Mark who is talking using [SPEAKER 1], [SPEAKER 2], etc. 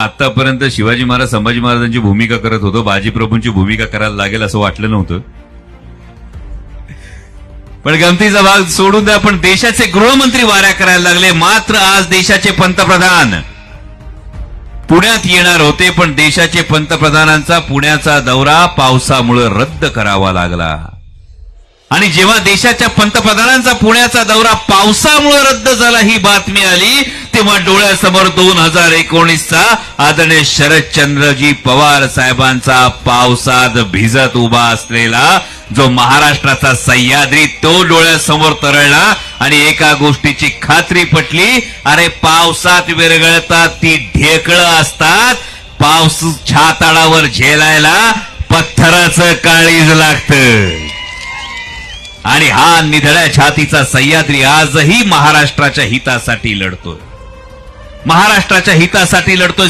[SPEAKER 1] आतापर्यंत शिवाजी महाराज संभाजी महाराजांची भूमिका करत होतो, बाजीप्रभूंची भूमिका करायला लागेल असं वाटलं नव्हतं. पण गमतीचा भाग सोडून द्या, पण देशाचे गृहमंत्री वाऱ्या करायला लागले. मात्र आज देशाचे पंतप्रधान पुण्यात येणार होते, पण देशाचे पंतप्रधानांचा पुण्याचा दौरा पावसामुळे रद्द करावा लागला. आणि जेव्हा देशाच्या पंतप्रधानांचा पुण्याचा दौरा पावसामुळे रद्द झाला ही बातमी आली, तेव्हा डोळ्यासमोर 2019चा आदरणीय शरदचंद्रजी पवार साहेबांचा पावसात भिजत उभा असलेला जो महाराष्ट्राचा सह्याद्री तो डोळ्यासमोर तरळला. आणि एका गोष्टीची खात्री पटली, अरे पावसात विरघळतात ती ढेकळं असतात, पाऊस छाताडावर झेलायला पत्थराचं काळीज लागतं. आणि हा निधड्या छातीचा सह्याद्री आजही महाराष्ट्राच्या हितासाठी लढतोय, महाराष्ट्राच्या हितासाठी लढतोय.